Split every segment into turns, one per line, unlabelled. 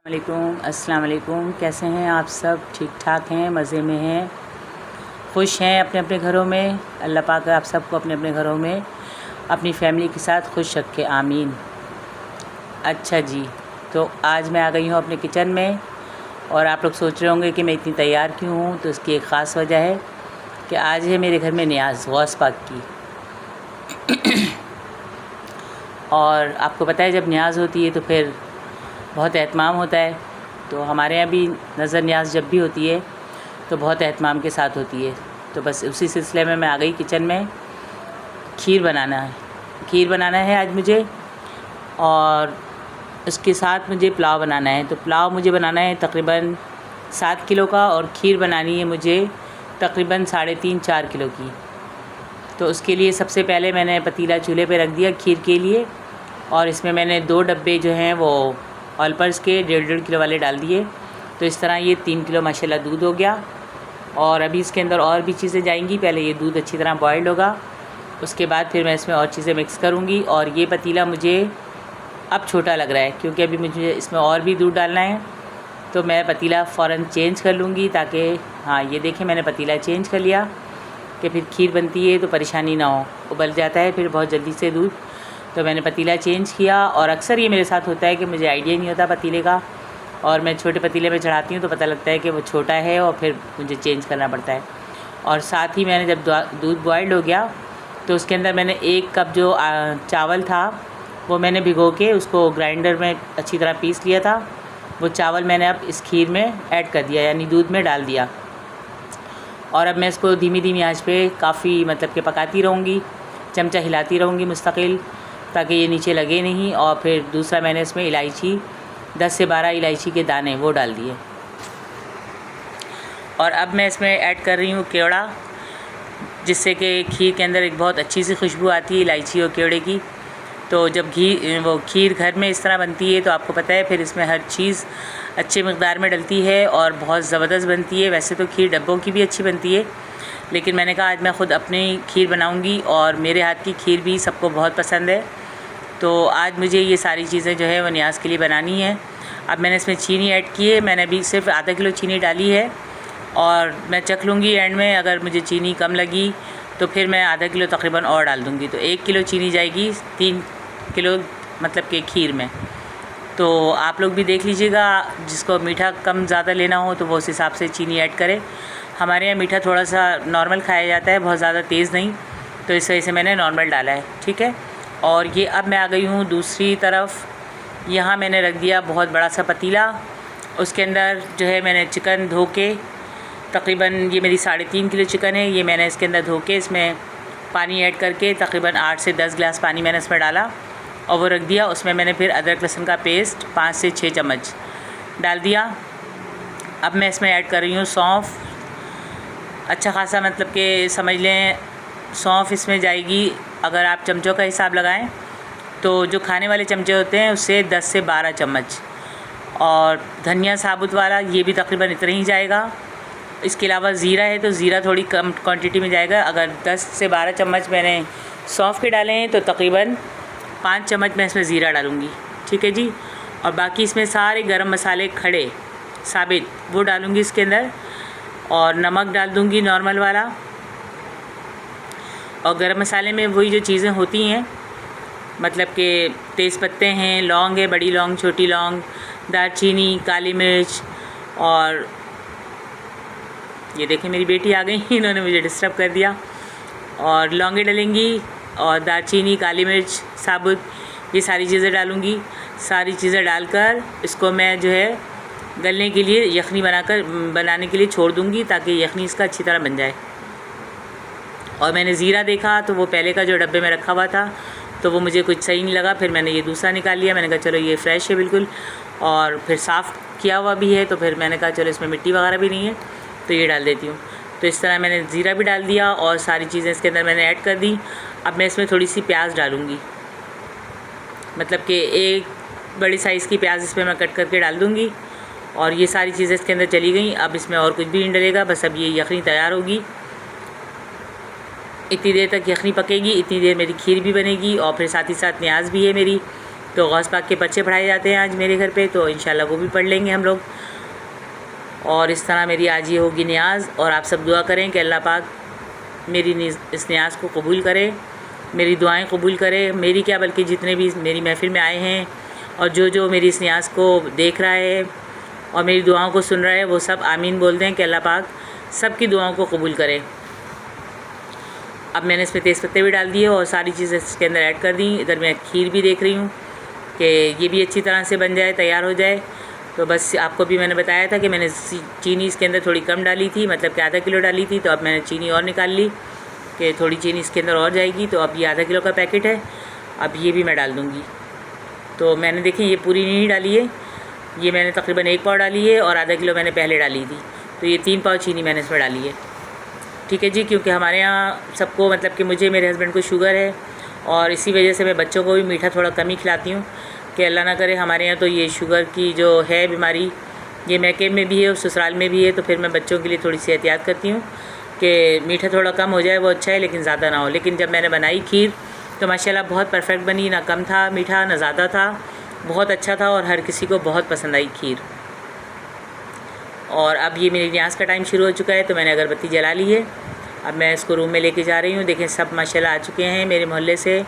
अस्सलाम वालेकुम। कैसे हैं आप सब? ठीक ठाक हैं, मज़े में हैं, खुश हैं अपने अपने घरों में। अल्लाह पाक आप सबको अपने अपने घरों में अपनी फैमिली के साथ खुश रखे, आमीन। अच्छा जी, तो आज मैं आ गई हूँ अपने किचन में और आप लोग सोच रहे होंगे कि मैं इतनी तैयार क्यों हूँ। तो इसकी एक ख़ास वजह है कि आज है मेरे घर में नियाज़ गौस पाक की। और आपको पता है जब नियाज़ होती है तो फिर बहुत एहतमाम होता है। तो हमारे यहाँ भी नज़र नियाज़ जब भी होती है तो बहुत एहतमाम के साथ होती है। तो बस उसी सिलसिले में मैं आ गई किचन में। खीर बनाना है आज मुझे, और उसके साथ मुझे पुलाव बनाना है। तो पुलाव मुझे बनाना है तकरीबन 7 किलो का, और खीर बनानी है मुझे तकरीबन 3.5-4 किलो की। तो उसके लिए सबसे पहले मैंने पतीला चूल्हे पे रख दिया खीर के लिए, और इसमें मैंने 2 डब्बे जो हैं वो ऑलपर्स के 1.5 किलो वाले डाल दिए। तो इस तरह ये 3 किलो माशाल्लाह दूध हो गया। और अभी इसके अंदर और भी चीज़ें जाएंगी। पहले ये दूध अच्छी तरह बॉयल्ड होगा, उसके बाद फिर मैं इसमें और चीज़ें मिक्स करूँगी। और ये पतीला मुझे अब छोटा लग रहा है क्योंकि अभी मुझे इसमें और भी दूध डालना है। तो मैं पतीला फ़ौरन चेंज कर लूँगी ताकि, हाँ ये देखें मैंने पतीला चेंज कर लिया कि फिर खीर बनती है तो परेशानी ना हो, उबल जाता है फिर बहुत जल्दी से दूध। तो मैंने पतीला चेंज किया। और अक्सर ये मेरे साथ होता है कि मुझे आइडिया नहीं होता पतीले का, और मैं छोटे पतीले में चढ़ाती हूँ तो पता लगता है कि वो छोटा है और फिर मुझे चेंज करना पड़ता है। और साथ ही मैंने जब दूध बॉयल्ड हो गया तो उसके अंदर मैंने 1 कप जो चावल था वो मैंने भिगो के उसको ग्राइंडर में अच्छी तरह पीस लिया था। वो चावल मैंने अब इस खीर में ऐड कर दिया, यानी दूध में डाल दिया। और अब मैं इसको धीमी धीमी आंच पे काफ़ी मतलब कि पकाती रहूँगी, चमचा हिलाती रहूँगी मुस्तकिल, ताकि ये नीचे लगे नहीं। और फिर दूसरा मैंने इसमें इलायची 10 से 12 इलायची के दाने वो डाल दिए। और अब मैं इसमें ऐड कर रही हूँ केवड़ा, जिससे कि खीर के अंदर एक बहुत अच्छी सी खुशबू आती है इलायची और केवड़े की। तो जब वो खीर घर में इस तरह बनती है तो आपको पता है फिर इसमें हर चीज़ अच्छे मकदार में डलती है और बहुत ज़बरदस्त बनती है। वैसे तो खीर डब्बों की भी अच्छी बनती है, लेकिन मैंने कहा आज मैं ख़ुद अपनी खीर बनाऊंगी और मेरे हाथ की खीर भी सबको बहुत पसंद है। तो आज मुझे ये सारी चीज़ें जो है वो नियाज़ के लिए बनानी है। अब मैंने इसमें चीनी ऐड की है, मैंने अभी सिर्फ आधा किलो चीनी डाली है। और मैं चख लूँगी एंड में, अगर मुझे चीनी कम लगी तो फिर मैं आधा किलो तकरीबन और डाल दूँगी। तो 1 किलो चीनी जाएगी 3 किलो मतलब कि खीर में। तो आप लोग भी देख लीजिएगा, जिसको मीठा कम ज़्यादा लेना हो तो वो उस हिसाब से चीनी ऐड करे। हमारे यहाँ मीठा थोड़ा सा नॉर्मल खाया जाता है, बहुत ज़्यादा तेज़ नहीं, तो इस वजह से मैंने नॉर्मल डाला है, ठीक है। और ये अब मैं आ गई हूँ दूसरी तरफ। यहाँ मैंने रख दिया बहुत बड़ा सा पतीला, उसके अंदर जो है मैंने चिकन धो के तकरीबन, ये मेरी 3.5 किलो चिकन है, ये मैंने इसके अंदर धो के इसमें पानी ऐड करके तकरीबन 8 से 10 गिलास पानी मैंने इसमें डाला और वो रख दिया। उसमें मैंने फिर अदरक लहसुन का पेस्ट 5 से 6 चम्मच डाल दिया। अब मैं इसमें ऐड कर रही हूँ सौंफ, अच्छा खासा मतलब कि समझ लें सौंफ इसमें जाएगी। अगर आप चमचों का हिसाब लगाएं तो जो खाने वाले चमचे होते हैं उससे 10 से 12 चम्मच। और धनिया साबुत वाला ये भी तकरीबन इतना ही जाएगा। इसके अलावा ज़ीरा है तो ज़ीरा थोड़ी कम क्वांटिटी में जाएगा। अगर 10 से 12 चम्मच मैंने सौंफ के डाले हैं तो तकरीबन 5 चम्मच मैं इसमें ज़ीरा डालूँगी, ठीक है जी। और बाकी इसमें सारे गरम मसाले खड़े साबित वो डालूँगी इसके अंदर, और नमक डाल दूँगी नॉर्मल वाला। और गरम मसाले में वही जो चीज़ें होती हैं, मतलब कि तेज़पत्ते हैं, लौंग है, बड़ी लौंग, छोटी लौंग, दालचीनी, काली मिर्च। और ये देखें मेरी बेटी आ गई, इन्होंने मुझे डिस्टर्ब कर दिया। और लौंगे डलेंगी और दालचीनी, काली मिर्च साबुत, ये सारी चीज़ें डालूँगी। सारी चीज़ें डालकर इसको मैं जो है गलने के लिए यखनी बनाने के लिए छोड़ दूँगी, ताकि यखनी इसका अच्छी तरह बन जाए। और मैंने ज़ीरा देखा तो वो पहले का जो डब्बे में रखा हुआ था तो वो मुझे कुछ सही नहीं लगा, फिर मैंने ये दूसरा निकाल लिया। मैंने कहा चलो ये फ़्रेश है बिल्कुल, और फिर साफ़ किया हुआ भी है, तो फिर मैंने कहा चलो इसमें मिट्टी वगैरह भी नहीं है तो ये डाल देती हूँ। तो इस तरह मैंने ज़ीरा भी डाल दिया और सारी चीज़ें इसके अंदर मैंने ऐड कर दी। अब मैं इसमें थोड़ी सी प्याज डालूँगी, मतलब कि 1 बड़ी साइज़ की प्याज इसमें मैं कट करके डाल दूँगी। और ये सारी चीज़ें इसके अंदर चली गई। अब इसमें और कुछ भी नहीं डलेगा, बस अब ये यखनी तैयार होगी। इतनी देर तक यखनी पकेगी, इतनी देर मेरी खीर भी बनेगी और फिर साथ ही साथ न्याज़ भी है मेरी। तो गौस पाक के पर्चे पढ़ाए जाते हैं आज मेरे घर पे, तो इंशाल्लाह वो भी पढ़ लेंगे हम लोग। और इस तरह मेरी आज ये होगी नियाज़। और आप सब दुआ करें कि अल्लाह पाक मेरी इस नियाज़ को कबूल करे, मेरी दुआएं कबूल करे, मेरी क्या बल्कि जितने भी मेरी महफ़िल में आए हैं और जो मेरी इस नियाज़ को देख रहा है और मेरी दुआओं को सुन रहा है, वो सब आमीन बोल दें कि अल्लाह पाक सब की दुआओं को कबूल करे। अब मैंने इसमें तेज़ पत्ते भी डाल दिए और सारी चीज़ें इसके अंदर ऐड कर दी। इधर मैं खीर भी देख रही हूँ कि ये भी अच्छी तरह से बन जाए, तैयार हो जाए। तो बस आपको भी मैंने बताया था कि मैंने चीनी इसके अंदर थोड़ी कम डाली थी, मतलब कि आधा किलो डाली थी, तो अब मैंने चीनी और निकाल ली कि थोड़ी चीनी इसके अंदर और जाएगी। तो अब ये आधा किलो का पैकेट है, अब ये भी मैं डाल दूँगी। तो मैंने देखिए ये पूरी नहीं डाली है, ये मैंने तकरीबन 1 पाव डाली है और आधा किलो मैंने पहले डाली थी, तो ये 3 पाव चीनी मैंने इसमें डाली है। ठीक है जी, क्योंकि हमारे यहाँ सबको मतलब कि मुझे, मेरे हस्बैंड को शुगर है और इसी वजह से मैं बच्चों को भी मीठा थोड़ा कम ही खिलाती हूँ कि अल्लाह ना करे हमारे यहाँ तो ये शुगर की जो है बीमारी, ये मैके में भी है और ससुराल में भी है। तो फिर मैं बच्चों के लिए थोड़ी सी एहतियात करती हूँ कि मीठा थोड़ा कम हो जाए, वो अच्छा है, लेकिन ज़्यादा ना हो। लेकिन जब मैंने बनाई खीर तो माशाल्लाह बहुत परफेक्ट बनी, ना कम था मीठा ना ज़्यादा था, बहुत अच्छा था और हर किसी को बहुत पसंद आई खीर। और अब ये मेरी न्याज़ का टाइम शुरू हो चुका है, तो मैंने अगरबत्ती जला ली है। अब मैं इसको रूम में लेके जा रही हूँ। देखें सब माशाल्लाह आ चुके हैं, मेरे मोहल्ले से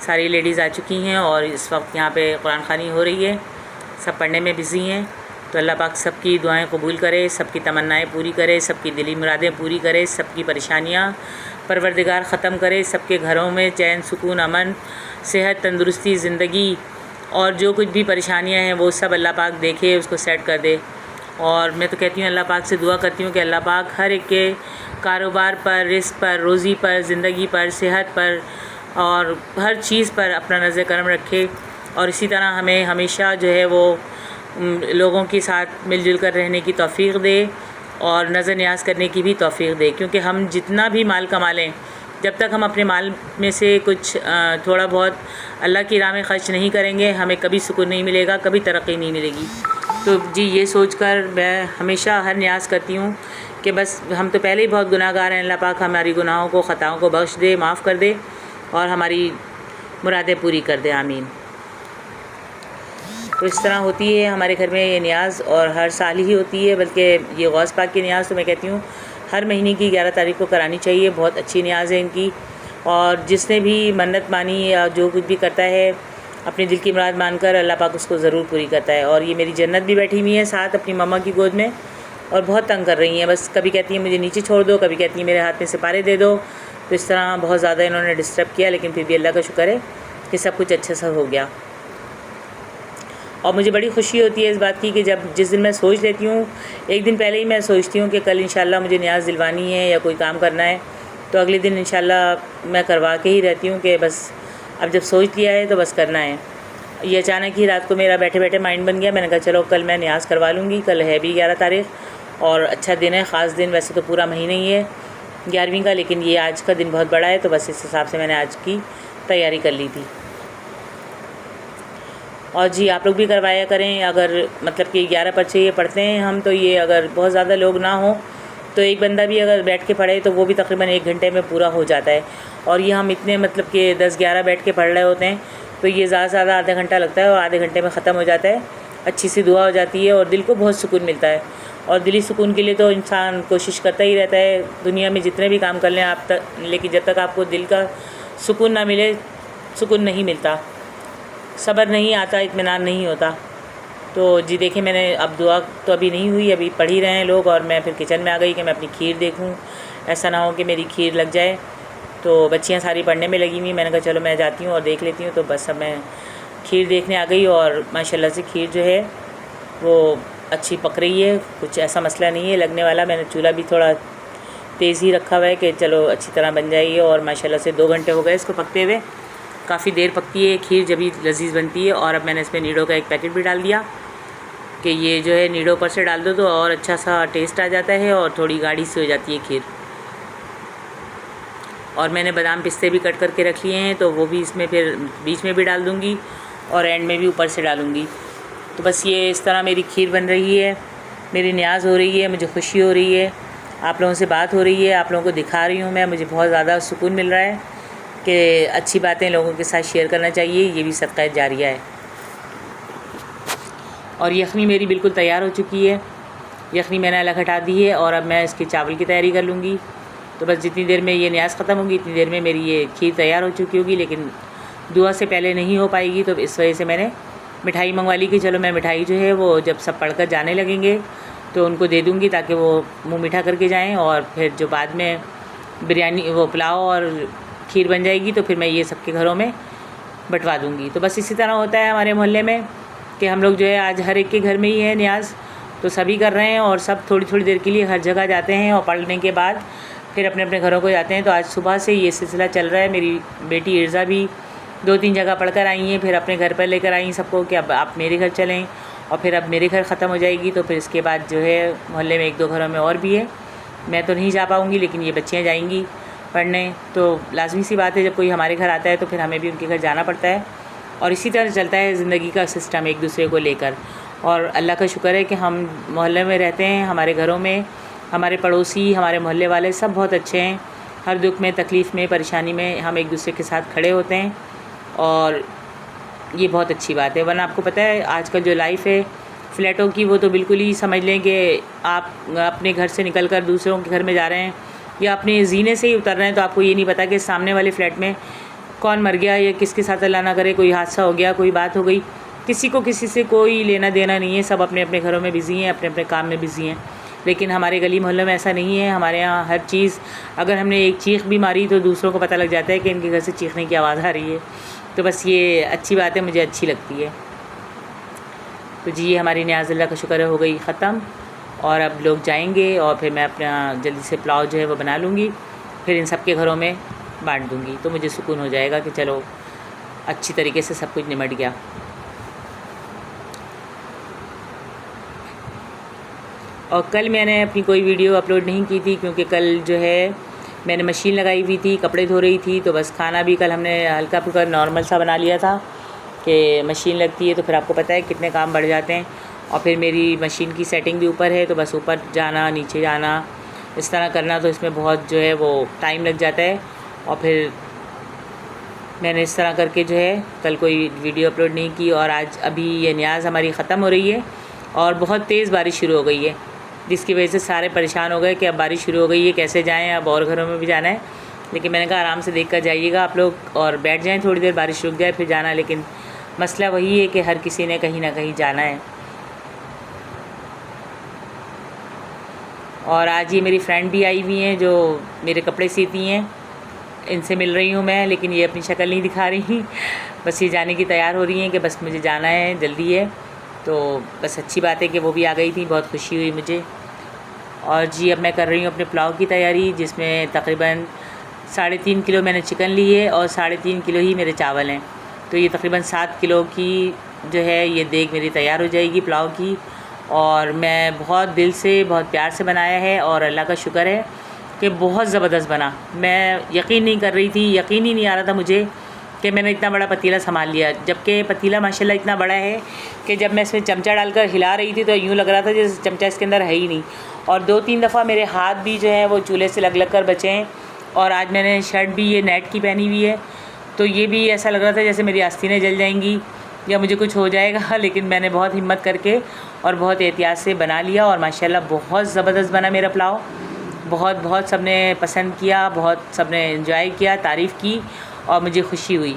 सारी लेडीज़ आ चुकी हैं और इस वक्त यहाँ पे कुरान ख़वानी हो रही है, सब पढ़ने में बिज़ी हैं। तो अल्लाह पाक सबकी दुआएं कबूल करे, सबकी तमन्नाएं पूरी करे, सबकी दिली मुरादें पूरी करे, सबकी परेशानियाँ परवरदिगार ख़त्म करे, सबके घरों में चैन सुकून अमन सेहत तंदुरुस्ती ज़िंदगी और जो कुछ भी परेशानियाँ हैं वो सब अल्लाह पाक देखे, उसको सेट कर दे। और मैं तो कहती हूँ अल्लाह पाक से दुआ करती हूँ कि अल्लाह पाक हर एक के कारोबार पर, रिस्क पर, रोज़ी पर, ज़िंदगी पर, सेहत पर और हर चीज़ पर अपना नज़र करम रखे। और इसी तरह हमें हमेशा जो है वो लोगों के साथ मिलजुल कर रहने की तौफ़ीक़ दे और नज़र न्याज़ करने की भी तौफ़ीक़ दे। क्योंकि हम जितना भी माल कमा लें, जब तक हम अपने माल में से कुछ थोड़ा बहुत अल्लाह की राह में ख़र्च नहीं करेंगे, हमें कभी सुकून नहीं मिलेगा, कभी तरक्की नहीं मिलेगी। तो जी ये सोचकर मैं हमेशा हर न्याज़ करती हूँ कि बस हम तो पहले ही बहुत गुनाहगार हैं, अल्लाह पाक हमारी गुनाहों को, ख़ताओं को बख्श दे, माफ़ कर दे और हमारी मुरादें पूरी कर दे, आमीन। तो इस तरह होती है हमारे घर में ये न्याज़ और हर साल ही होती है, बल्कि ये गौस पाक की न्याज़ तो मैं कहती हूँ हर महीने की 11 तारीख़ को करानी चाहिए। बहुत अच्छी न्याज़ है इनकी और जिसने भी मन्नत मानी या जो कुछ भी करता है अपने दिल की मुराद मानकर अल्लाह पाक उसको ज़रूर पूरी करता है। और ये मेरी जन्नत भी बैठी हुई है साथ अपनी मम्मा की गोद में और बहुत तंग कर रही हैं, बस कभी कहती हैं मुझे नीचे छोड़ दो, कभी कहती हैं मेरे हाथ में सिपारे दे दो। तो इस तरह बहुत ज़्यादा इन्होंने डिस्टर्ब किया, लेकिन फिर भी अल्लाह का शुक्र है कि सब कुछ अच्छा सा हो गया। और मुझे बड़ी खुशी होती है इस बात की कि जिस दिन मैं सोच लेती हूँ, एक दिन पहले ही मैं सोचती हूँ कि कल इंशाल्लाह मुझे न्याज़ दिलवानी है या कोई काम करना है, तो अगले दिन इंशाल्लाह मैं करवा के ही रहती हूँ कि बस अब जब सोच लिया है तो बस करना है। ये अचानक ही रात को मेरा बैठे बैठे माइंड बन गया, मैंने कहा चलो कल मैं न्याज़ करवा लूँगी। कल है भी 11 तारीख़ और अच्छा दिन है, ख़ास दिन। वैसे तो पूरा महीना ही है 11वीं का, लेकिन ये आज का दिन बहुत बड़ा है, तो बस इस हिसाब से मैंने आज की तैयारी कर ली थी। और जी आप लोग भी करवाया करें, अगर मतलब कि 11 पर्चे ये पढ़ते हैं हम, तो ये अगर बहुत ज़्यादा लोग ना हो तो एक बंदा भी अगर बैठ के पढ़े तो वो भी तकरीबन 1 घंटे में पूरा हो जाता है। और ये हम इतने मतलब कि 10-11 बैठ के पढ़ रहे होते हैं, तो ये ज़्यादा से ज़्यादा आधा घंटा लगता है और आधे घंटे में ख़त्म हो जाता है। अच्छी सी दुआ हो जाती है और दिल को बहुत सुकून मिलता है। और दिली सुकून के लिए तो इंसान कोशिश करता ही रहता है, दुनिया में जितने भी काम कर लें आप तक, लेकिन जब तक आपको दिल का सुकून ना मिले, सुकून नहीं मिलता, सब्र नहीं आता, इत्मीनान नहीं होता। तो जी देखिए मैंने अब दुआ तो अभी नहीं हुई, अभी पढ़ ही रहे हैं लोग और मैं फिर किचन में आ गई कि मैं अपनी खीर देखूं, ऐसा ना हो कि मेरी खीर लग जाए। तो बच्चियां सारी पढ़ने में लगी हुई, मैंने कहा चलो मैं जाती हूँ और देख लेती हूँ। तो बस अब मैं खीर देखने आ गई और माशाल्लाह से खीर जो है वो अच्छी पक रही है, कुछ ऐसा मसला नहीं है लगने वाला। मैंने चूल्हा भी थोड़ा तेज़ ही रखा हुआ है कि चलो अच्छी तरह बन जाएगी। और माशाल्लाह से 2 घंटे हो गए इसको पकते हुए, काफ़ी देर पकती है खीर, जब भी लजीज़ बनती है। और अब मैंने इसमें नीडो का एक पैकेट भी डाल दिया कि ये जो है नीडो पर से डाल दो तो और अच्छा सा टेस्ट आ जाता है और थोड़ी गाढ़ी सी हो जाती है खीर। और मैंने बादाम पिस्ते भी कट करके रख लिए हैं, तो वो भी इसमें फिर बीच में भी डाल दूँगी और एंड में भी ऊपर से डालूँगी। तो बस ये इस तरह मेरी खीर बन रही है, मेरी न्याज़ हो रही है, मुझे खुशी हो रही है, आप लोगों से बात हो रही है, आप लोगों को दिखा रही हूँ मैं, मुझे बहुत ज़्यादा सुकून मिल रहा है कि अच्छी बातें लोगों के साथ शेयर करना चाहिए, ये भी सदका जारिया है। और यखनी मेरी बिल्कुल तैयार हो चुकी है। यखनी मैंने अलग हटा दी है और अब मैं इसकी चावल की तैयारी कर लूँगी। तो बस जितनी देर में ये न्याज ख़त्म होगी इतनी देर में मेरी ये खीर तैयार हो चुकी होगी, लेकिन दुआ से पहले नहीं हो पाएगी। तो इस वजह से मैंने मिठाई मंगवा ली कि चलो मैं मिठाई जो है वो जब सब पढ़कर जाने लगेंगे तो उनको दे दूँगी ताकि वो मुँह मीठा करके जाएँ, और फिर जो बाद में बिरयानी वो पुलाव और खीर बन जाएगी तो फिर मैं ये सबके घरों में बंटवा दूँगी। तो बस इसी तरह होता है हमारे मोहल्ले में कि हम लोग जो है आज हर एक के घर में ही है न्याज, तो सभी कर रहे हैं और सब थोड़ी थोड़ी देर के लिए हर जगह जाते हैं और पढ़ने के बाद फिर अपने अपने घरों को जाते हैं। तो आज सुबह से ये सिलसिला चल रहा है। मेरी बेटी इर्ज़ा भी 2-3 जगह पढ़कर आई हैं, फिर अपने घर पर लेकर आई सबको कि अब आप मेरे घर चलें, और फिर अब मेरे घर ख़त्म हो जाएगी तो फिर इसके बाद जो है मोहल्ले में 1-2 घरों में और भी है। मैं तो नहीं जा पाऊँगी लेकिन ये बच्चियाँ जाएंगी पढ़ने। तो लाजमी सी बात है जब कोई हमारे घर आता है तो फिर हमें भी उनके घर जाना पड़ता है, और इसी तरह चलता है ज़िंदगी का सिस्टम एक दूसरे को लेकर। और अल्लाह का शुक्र है कि हम मोहल्ले में रहते हैं, हमारे घरों में हमारे पड़ोसी हमारे मोहल्ले वाले सब बहुत अच्छे हैं। हर दुख में तकलीफ़ में परेशानी में हम एक दूसरे के साथ खड़े होते हैं और ये बहुत अच्छी बात है। वरना आपको पता है आजकल जो लाइफ है फ़्लैटों की, वो तो बिल्कुल ही समझ लें कि आप अपने घर से निकल कर दूसरों के घर में जा रहे हैं या अपने जीने से ही उतर रहे हैं, तो आपको ये नहीं पता कि सामने वाले फ़्लैट में कौन मर गया या किसके साथ अल्लाह ना करे कोई हादसा हो गया, कोई बात हो गई। किसी को किसी से कोई लेना देना नहीं है, सब अपने अपने घरों में बिज़ी हैं, अपने अपने काम में बिज़ी हैं। लेकिन हमारे गली मोहल्ले में ऐसा नहीं है। हमारे यहाँ हर चीज़, अगर हमने एक चीख भी मारी तो दूसरों को पता लग जाता है कि इनके घर से चीखने की आवाज़ आ रही है। तो बस ये अच्छी बात है, मुझे अच्छी लगती है। तो जी ये हमारी न्याज़ अल्लाह का शुक्र है हो गई ख़त्म, और अब लोग जाएंगे और फिर मैं अपना जल्दी से पुलाव जो है वो बना लूँगी, फिर इन सब के घरों में बांट दूँगी। तो मुझे सुकून हो जाएगा कि चलो अच्छी तरीके से सब कुछ निमट गया। और कल मैंने अपनी कोई वीडियो अपलोड नहीं की थी क्योंकि कल जो है मैंने मशीन लगाई हुई थी, कपड़े धो रही थी। तो बस खाना भी कल हमने हल्का फुल्का नॉर्मल सा बना लिया था कि मशीन लगती है तो फिर आपको पता है कितने काम बढ़ जाते हैं। और फिर मेरी मशीन की सेटिंग भी ऊपर है, तो बस ऊपर जाना नीचे जाना इस तरह करना, तो इसमें बहुत जो है वो टाइम लग जाता है। और फिर मैंने इस तरह करके जो है कल कोई वीडियो अपलोड नहीं की। और आज अभी ये न्याज़ हमारी ख़त्म हो रही है और बहुत तेज़ बारिश शुरू हो गई है, जिसकी वजह से सारे परेशान हो गए कि अब बारिश शुरू हो गई है, कैसे जाएँ, अब और घरों में भी जाना है। लेकिन मैंने कहा आराम से देख कर जाइएगा आप लोग और बैठ जाएँ थोड़ी देर, बारिश रुक जाए फिर जाना। लेकिन मसला वही है कि हर किसी ने कहीं ना कहीं जाना है। और आज ये मेरी फ्रेंड भी आई हुई हैं जो मेरे कपड़े सीती हैं, इनसे मिल रही हूँ मैं, लेकिन ये अपनी शक्ल नहीं दिखा रही। बस ये जाने की तैयार हो रही हैं कि बस मुझे जाना है, जल्दी है। तो बस अच्छी बात है कि वो भी आ गई थी, बहुत खुशी हुई मुझे। और जी अब मैं कर रही हूँ अपने पुलाव की तैयारी, जिसमें तकरीबन 3.5 किलो मैंने चिकन ली है और 3.5 किलो ही मेरे चावल हैं। तो ये तकरीबन 7 किलो की जो है ये देग मेरी तैयार हो जाएगी पुलाव की। और मैं बहुत दिल से बहुत प्यार से बनाया है और अल्लाह का शुक्र है कि बहुत ज़बरदस्त बना। मैं यकीन नहीं कर रही थी, यकीन ही नहीं आ रहा था मुझे कि मैंने इतना बड़ा पतीला संभाल लिया, जबकि पतीला माशाल्लाह इतना बड़ा है कि जब मैं इसमें चमचा डालकर हिला रही थी तो यूँ लग रहा था जैसे चमचा इसके अंदर है ही नहीं। और 2-3 दफ़ा मेरे हाथ भी जो है वो चूल्हे से लग कर बचे हैं। और आज मैंने शर्ट भी ये नेट की पहनी हुई है, तो ये भी ऐसा लग रहा था जैसे मेरी आस्तीनें जल जाएंगी या मुझे कुछ हो जाएगा। लेकिन मैंने बहुत हिम्मत करके और बहुत एहतियात से बना लिया और माशाल्लाह बहुत ज़बरदस्त बना मेरा पुलाव। बहुत सब ने पसंद किया, बहुत सब ने एंजॉय किया, तारीफ़ की और मुझे खुशी हुई।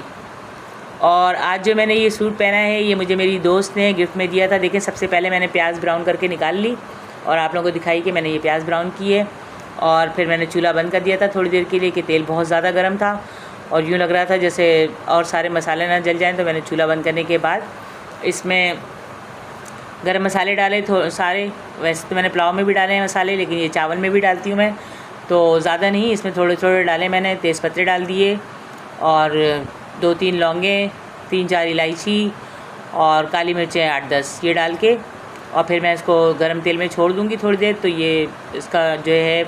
और आज जो मैंने ये सूट पहना है ये मुझे मेरी दोस्त ने गिफ्ट में दिया था। देखिए सबसे पहले मैंने प्याज ब्राउन करके निकाल ली और आप लोगों को दिखाई कि मैंने ये प्याज ब्राउन की है। और फिर मैंने चूल्हा बंद कर दिया था थोड़ी देर के लिए कि तेल बहुत ज़्यादा गर्म था और यूँ लग रहा था जैसे और सारे मसाले ना जल जाएं। तो मैंने चूल्हा बंद करने के बाद इसमें गरम मसाले डाले सारे। वैसे तो मैंने पुलाव में भी डाले हैं मसाले, लेकिन ये चावल में भी डालती हूँ मैं, तो ज़्यादा नहीं, इसमें थोड़े थोड़े डाले मैंने। तेज़पत्ते डाल दिए और 2-3 लौंगे, 3-4 इलायची और काली मिर्चें 8-10 ये डाल के और फिर मैं इसको गरम तेल में छोड़ दूँगी थोड़ी देर। तो ये इसका जो है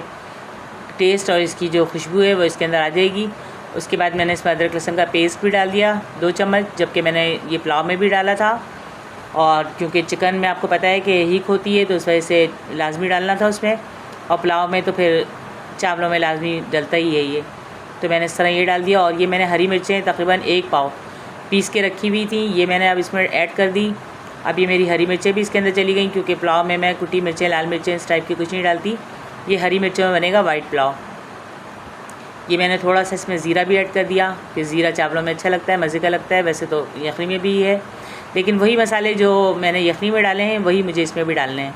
टेस्ट और इसकी जो खुशबू है वो इसके अंदर आ जाएगी। उसके बाद मैंने इसमें अदरक लहसुन का पेस्ट भी डाल दिया 2 चम्मच, जबकि मैंने ये पुलाव में भी डाला था। और क्योंकि चिकन में आपको पता है कि हीक होती है तो उस वजह से लाजमी डालना था उसमें, और पुलाव में तो फिर चावलों में लाजमी डलता ही है ये। तो मैंने इस तरह ये डाल दिया। और ये मैंने हरी मिर्चें तकरीबन 1 पाव पीस के रखी हुई थी, ये मैंने अब इसमें ऐड कर दी। अब ये मेरी हरी मिर्चें भी इसके अंदर चली गई, क्योंकि पुलाव में मैं कुटी मिर्चें, लाल मिर्चें इस टाइप की कुछ नहीं डालती। ये हरी मिर्चों में बनेगा वाइट पुलाव। ये मैंने थोड़ा सा इसमें ज़ीरा भी ऐड कर दिया कि ज़ीरा चावलों में अच्छा लगता है, मज़े का लगता है। वैसे तो यखनी में भी है, लेकिन वही मसाले जो मैंने यखनी में डाले हैं वही मुझे इसमें भी डालने हैं।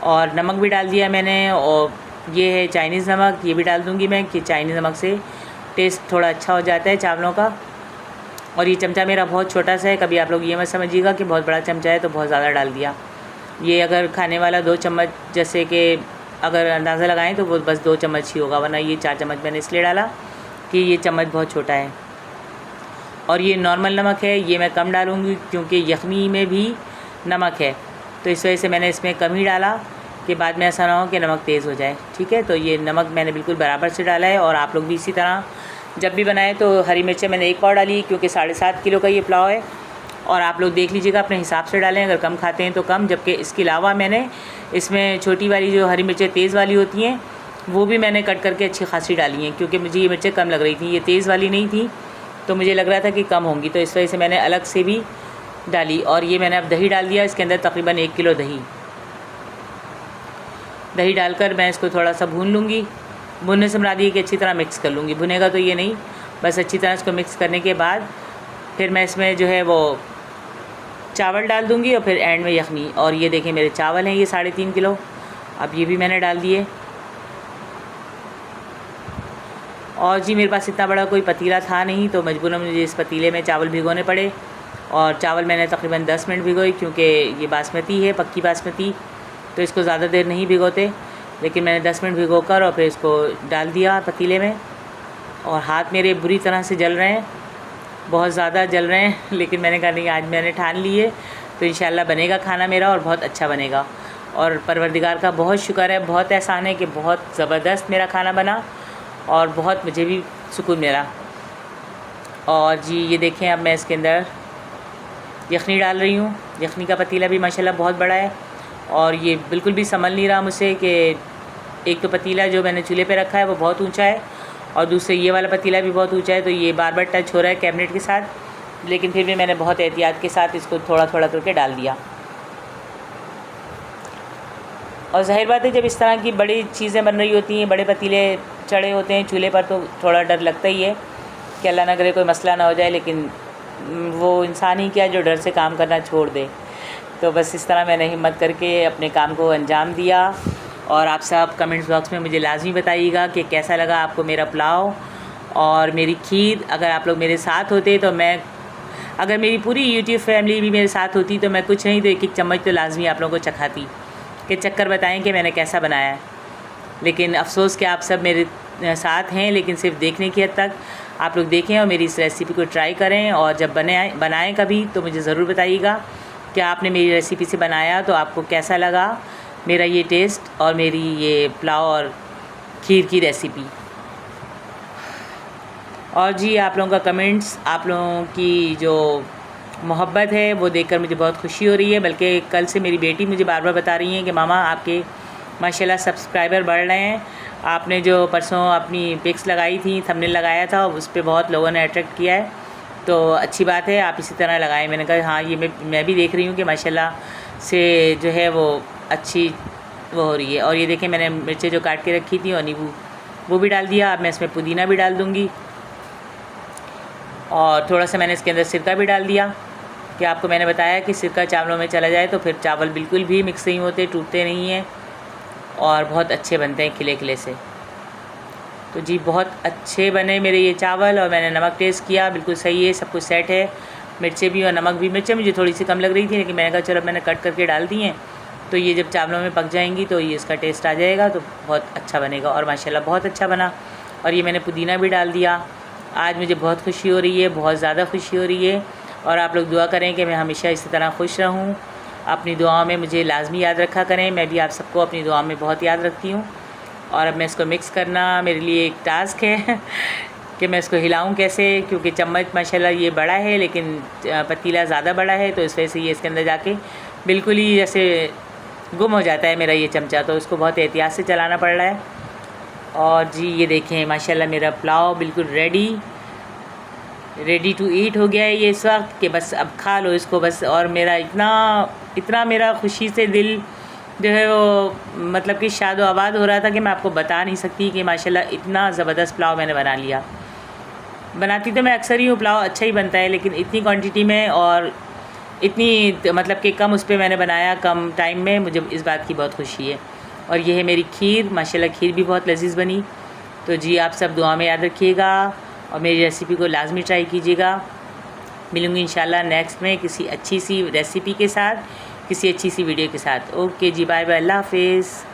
और नमक भी डाल दिया मैंने, और ये है चाइनीज़ नमक, ये भी डाल दूँगी मैं कि चाइनीज़ नमक से टेस्ट थोड़ा अच्छा हो जाता है चावलों का। और ये चमचा मेरा बहुत छोटा सा है, कभी आप लोग ये मत समझिएगा कि बहुत बड़ा चमचा है तो बहुत ज़्यादा डाल दिया। ये अगर खाने वाला 2 चम्मच जैसे कि अगर अंदाज़ा लगाएं तो वो बस 2 चम्मच ही होगा, वरना ये 4 चम्मच मैंने इसलिए डाला कि ये चम्मच बहुत छोटा है। और ये नॉर्मल नमक है, ये मैं कम डालूँगी क्योंकि यखनी में भी नमक है, तो इस वजह से मैंने इसमें कम ही डाला कि बाद में ऐसा ना हो कि नमक तेज़ हो जाए। ठीक है, तो ये नमक मैंने बिल्कुल बराबर से डाला है। और आप लोग भी इसी तरह जब भी बनाएं तो हरी मिर्चें मैंने 1 पाव डाली, क्योंकि 7.5 किलो का ये पुलाव है। और आप लोग देख लीजिएगा अपने हिसाब से डालें, अगर कम खाते हैं तो कम। जबकि इसके अलावा मैंने इसमें छोटी वाली जो हरी मिर्चें तेज़ वाली होती हैं वो भी मैंने कट करके अच्छी खासी डाली हैं, क्योंकि मुझे ये मिर्चें कम लग रही थी, ये तेज़ वाली नहीं थी तो मुझे लग रहा था कि कम होंगी, तो इस वजह से मैंने अलग से भी डाली। और ये मैंने अब दही डाल दिया, इसके अंदर तकरीबन 1 किलो दही डालकर मैं इसको थोड़ा सा भून लूँगी। भुनने से मुराद ये कि अच्छी तरह मिक्स कर लूँगी, भुनेगा तो ये नहीं, बस अच्छी तरह इसको मिक्स करने के बाद फिर मैं इसमें जो है वो चावल डाल दूँगी और फिर एंड में यखनी। और ये देखें मेरे चावल हैं ये 3.5 किलो, अब ये भी मैंने डाल दिए। और जी मेरे पास इतना बड़ा कोई पतीला था नहीं, तो मजबूरन मुझे इस पतीले में चावल भिगोने पड़े। और चावल मैंने तकरीबन 10 मिनट भिगोई, क्योंकि ये बासमती है, पक्की बासमती, तो इसको ज़्यादा देर नहीं भिगोते। लेकिन मैंने 10 मिनट भिगोकर और फिर इसको डाल दिया पतीले में। और हाथ मेरे बुरी तरह से जल रहे हैं, बहुत ज़्यादा जल रहे हैं, लेकिन मैंने कहा नहीं, आज मैंने ठान ली है तो इंशाल्लाह बनेगा खाना मेरा और बहुत अच्छा बनेगा। और परवरदिगार का बहुत शुक्र है, बहुत एहसान है कि बहुत ज़बरदस्त मेरा खाना बना और बहुत मुझे भी सुकून मिला। और जी ये देखें, अब मैं इसके अंदर यखनी डाल रही हूँ। यखनी का पतीला भी माशाल्लाह बहुत बड़ा है, और ये बिल्कुल भी संभल नहीं रहा मुझसे कि एक तो पतीला जो मैंने चूल्हे पे रखा है वो बहुत ऊंचा है, और दूसरे ये वाला पतीला भी बहुत ऊंचा है, तो ये बार बार टच हो रहा है कैबिनेट के साथ। लेकिन फिर भी मैंने बहुत एहतियात के साथ इसको थोड़ा थोड़ा करके डाल दिया। और ज़ाहिर बात है, जब इस तरह की बड़ी चीज़ें बन रही होती हैं, बड़े पतीले चढ़े होते हैं चूल्हे पर, तो थोड़ा डर लगता ही है कि अल्लाह ना करे कोई मसला ना हो जाए। लेकिन वो इंसान ही क्या जो डर से काम करना छोड़ दे। तो बस इस तरह मैंने हिम्मत करके अपने काम को अंजाम दिया। और आप सब कमेंट्स बॉक्स में मुझे लाजमी बताइएगा कि कैसा लगा आपको मेरा पुलाव और मेरी खीर। अगर आप लोग मेरे साथ होते तो मैं, अगर मेरी पूरी यूट्यूब फैमिली भी मेरे साथ होती तो मैं कुछ नहीं तो 1-1 चम्मच तो लाजमी आप लोगों को चखाती कि चक्कर बताएं कि मैंने कैसा बनाया है। लेकिन अफसोस कि आप सब मेरे साथ हैं, लेकिन सिर्फ देखने की हद तक। आप लोग देखें और मेरी इस रेसिपी को ट्राई करें, और जब बनाएं कभी तो मुझे ज़रूर बताइएगा कि आपने मेरी रेसिपी से बनाया तो आपको कैसा लगा मेरा ये टेस्ट और मेरी ये पुलाव और खीर की रेसिपी। और जी आप लोगों का कमेंट्स, आप लोगों की जो मोहब्बत है वो देखकर मुझे बहुत खुशी हो रही है। बल्कि कल से मेरी बेटी मुझे बार बार बता रही है कि मामा आपके माशाल्लाह सब्सक्राइबर बढ़ रहे हैं। आपने जो परसों अपनी पिक्स लगाई थी, थंबनेल लगाया था, उस पर बहुत लोगों ने अट्रैक्ट किया है, तो अच्छी बात है, आप इसी तरह लगाएं। मैंने कहा हाँ, ये मैं भी देख रही हूँ कि माशाल्लाह से जो है वो अच्छी वो हो रही है। और ये देखें मैंने मिर्चें जो काट के रखी थी और नींबू वो भी डाल दिया। अब मैं इसमें पुदीना भी डाल दूँगी, और थोड़ा सा मैंने इसके अंदर सिरका भी डाल दिया कि आपको मैंने बताया कि सिरका चावलों में चला जाए तो फिर चावल बिल्कुल भी मिक्स नहीं होते, टूटते नहीं हैं और बहुत अच्छे बनते हैं खिले खिले से। तो जी बहुत अच्छे बने मेरे ये चावल। और मैंने नमक टेस्ट किया, बिल्कुल सही है, सब कुछ सेट है। मिर्चें भी और नमक भी, मिर्चें मुझे थोड़ी सी कम लग रही थी, लेकिन मैंने कहा चलो मैंने कट करके डाल दी हैं तो ये जब चावलों में पक जाएंगी तो ये इसका टेस्ट आ जाएगा, तो बहुत अच्छा बनेगा। और माशाल्लाह बहुत अच्छा बना। और ये मैंने पुदीना भी डाल दिया। आज मुझे बहुत खुशी हो रही है, बहुत ज़्यादा खुशी हो रही है। और आप लोग दुआ करें कि मैं हमेशा इसी तरह खुश रहूँ। अपनी दुआओं में मुझे लाजमी याद रखा करें, मैं भी आप सबको अपनी दुआ में बहुत याद रखती हूँ। और अब मैं इसको मिक्स करना मेरे लिए एक टास्क है कि मैं इसको हिलाऊं कैसे, क्योंकि चम्मच माशाल्लाह ये बड़ा है लेकिन पतीला ज़्यादा बड़ा है, तो इस वजह से ये इसके अंदर जाके बिल्कुल ही जैसे गुम हो जाता है मेरा ये चमचा, तो इसको बहुत एहतियात से चलाना पड़ रहा है। और जी ये देखें माशाल्लाह मेरा पुलाव बिल्कुल रेडी। रेडी टू ईट हो गया है ये इस वक्त कि बस अब खा लो इसको बस। और मेरा इतना मेरा खुशी से दिल जो है वो मतलब कि शादो आबाद हो रहा था कि मैं आपको बता नहीं सकती कि माशाल्लाह इतना ज़बरदस्त पुलाव मैंने बना लिया। बनाती तो मैं अक्सर ही हूँ, पुलाव अच्छा ही बनता है, लेकिन इतनी क्वांटिटी में और इतनी मतलब कि कम उस पर मैंने बनाया, कम टाइम में, मुझे इस बात की बहुत खुशी है। और ये है मेरी खीर, माशाल्लाह खीर भी बहुत लजीज़ बनी। तो जी आप सब दुआ में याद रखिएगा और मेरी रेसिपी को लाजमी ट्राई कीजिएगा। मिलूँगी इंशाल्लाह नेक्स्ट में किसी अच्छी सी रेसिपी के साथ, किसी अच्छी सी वीडियो के साथ। ओके जी, बाय बाय, अल्लाह हाफिज़।